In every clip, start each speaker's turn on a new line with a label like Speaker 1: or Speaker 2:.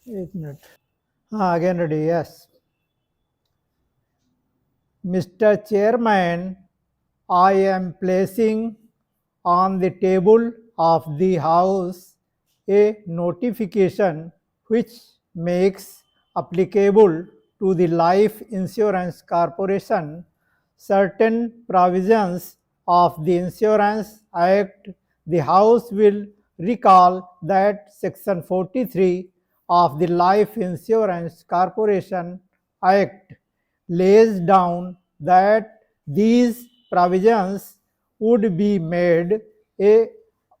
Speaker 1: एक minute. Again ready, yes. Mr. Chairman, I am placing on the table of the House a notification which makes applicable to the Life Insurance Corporation certain provisions of the Insurance Act. The House will recall that Section 43 of the Life Insurance Corporation Act lays down that these provisions would be made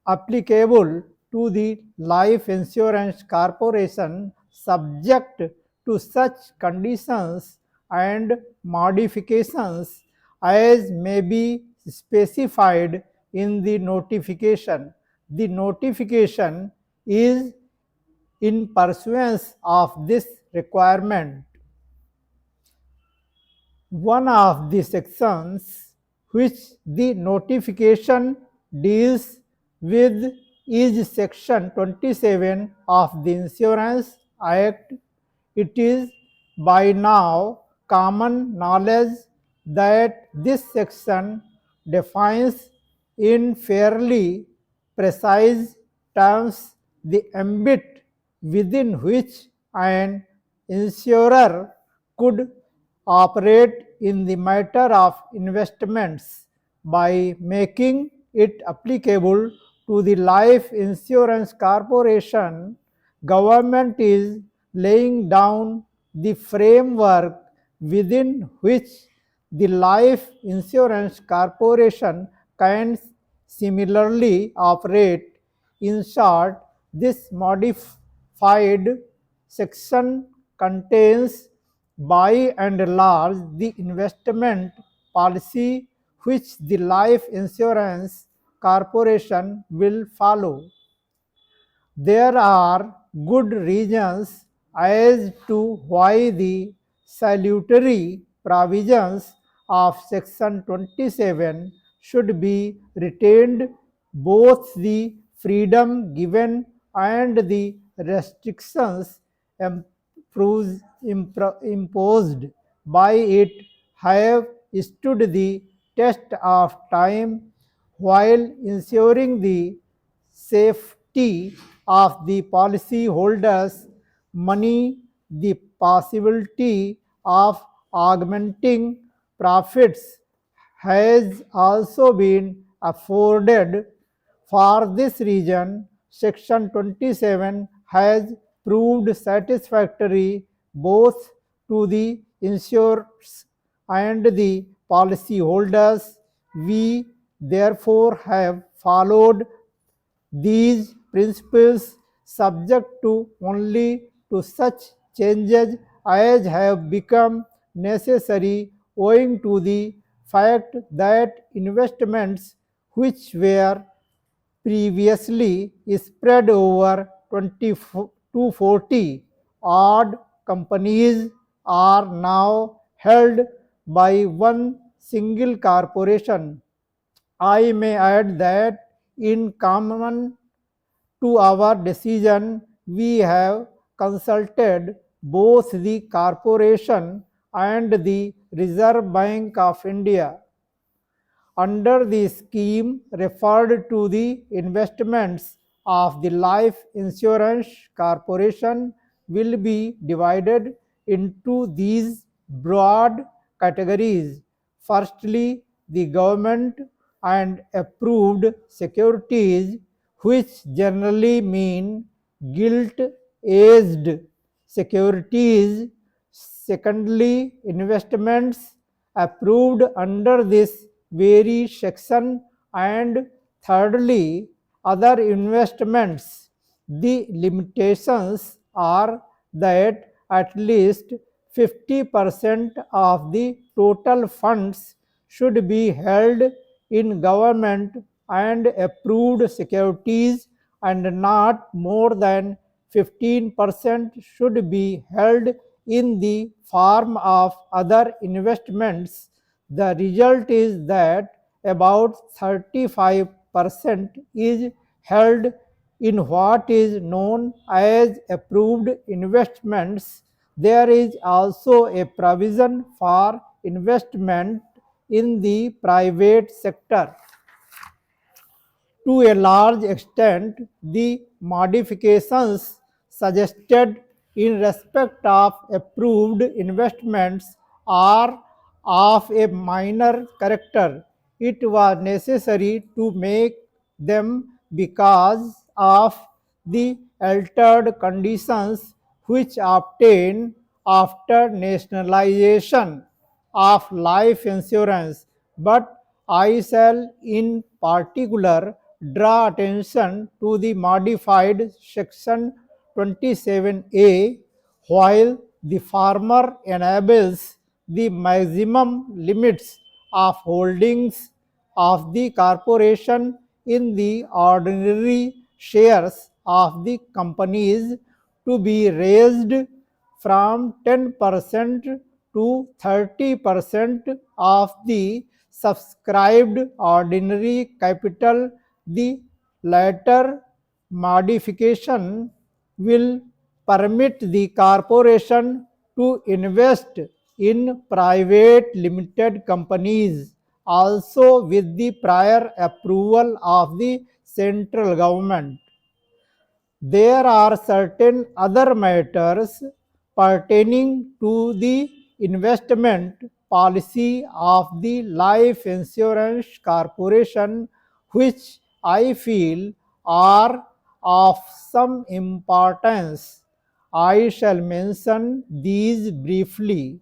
Speaker 1: applicable to the life insurance corporation subject to such conditions and modifications as may be specified in the notification. The notification is in pursuance of this requirement. One of the sections which the notification deals with is section 27 of the Insurance Act. It is by now common knowledge that this section defines in fairly precise terms the ambit within which an insurer could operate in the matter of investments by making it applicable to the life insurance corporation. Government is laying down the framework within which the life insurance corporation can similarly operate. In short, this modified section contains by and large the investment policy which the life insurance corporation will follow. There are good reasons as to why the salutary provisions of section 27 should be retained. Both the freedom given and the restrictions imposed by it have stood the test of time while ensuring the safety of the policy holders' money. The possibility of augmenting profits has also been afforded. For this reason, Section 27 has proved satisfactory both to the insurers and the policyholders. We therefore have followed these principles subject to only to such changes as have become necessary owing to the fact that investments which were previously spread over 20 to 40 odd companies are now held by one single corporation. I may add that in common to our decision, we have consulted both the corporation and the Reserve Bank of India. Under the scheme referred to, the investments of the life insurance corporation will be divided into these broad categories. Firstly, the government and approved securities, which generally mean gilt-edged securities. Secondly, investments approved under this very section, and thirdly, other investments. The limitations are that at least 50% of the total funds should be held in government and approved securities, and not more than 15% should be held in the form of other investments. The result is that about 35% is held in what is known as approved investments, there is also a provision for investment in the private sector. To a large extent, the modifications suggested in respect of approved investments are of a minor character. It was necessary to make them because of the altered conditions which obtained after nationalization of life insurance, but I shall in particular draw attention to the modified section 27A, while the former enables the maximum limits of holdings of the corporation in the ordinary shares of the companies to be raised from 10% to 30% of the subscribed ordinary capital. The latter modification will permit the corporation to invest in private limited companies also with the prior approval of the central government. There are certain other matters pertaining to the investment policy of the life insurance corporation which I feel are of some importance. I shall mention these briefly.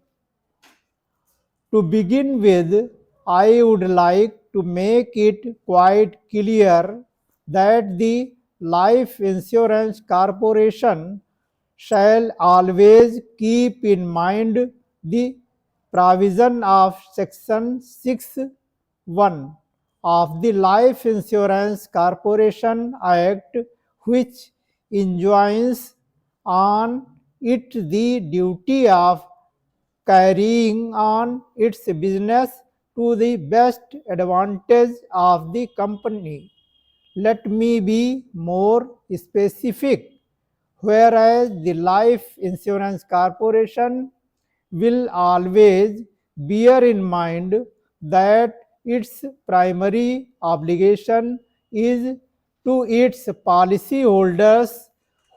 Speaker 1: To begin with, I would like to make it quite clear that the Life Insurance Corporation shall always keep in mind the provision of Section 6(1) of the Life Insurance Corporation Act, which enjoins on it the duty of carrying on its business to the best advantage of the company. Let me be more specific. Whereas the Life Insurance Corporation will always bear in mind that its primary obligation is to its policyholders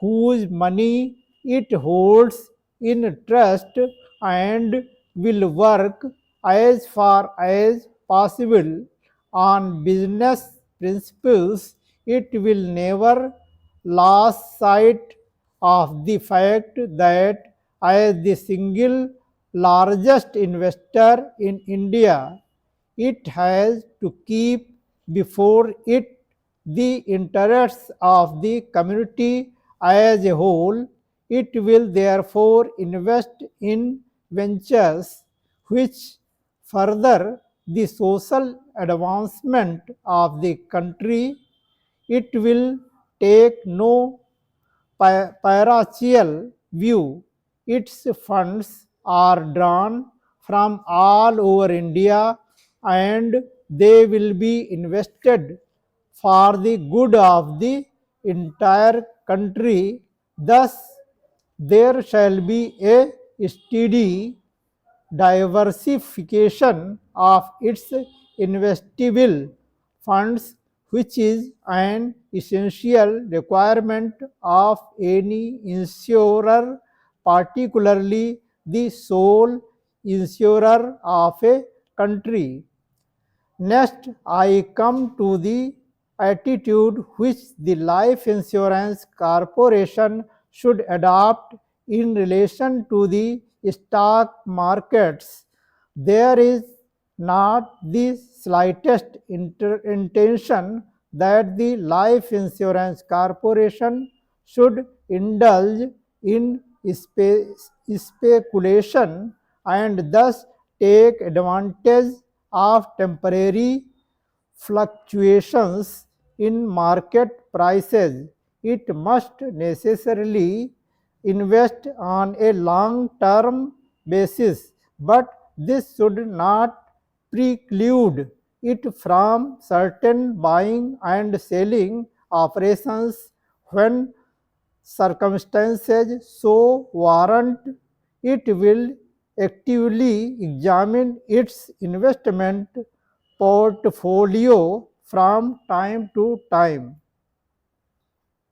Speaker 1: whose money it holds in trust and will work as far as possible on business principles. It will never lose sight of the fact that as the single largest investor in India, it has to keep before it the interests of the community as a whole. It will therefore invest in ventures which further the social advancement of the country. It will take no parochial view. Its funds are drawn from all over India and they will be invested for the good of the entire country. Thus, there shall be a steady diversification of its investable funds, which is an essential requirement of any insurer, particularly the sole insurer of a country. Next, I come to the attitude which the Life Insurance Corporation should adopt in relation to the stock markets. There is not the slightest intention that the Life Insurance Corporation should indulge in speculation and thus take advantage of temporary fluctuations in market prices. It must necessarily invest on a long term basis, but this should not preclude it from certain buying and selling operations When circumstances so warrant, it will actively examine its investment portfolio from time to time.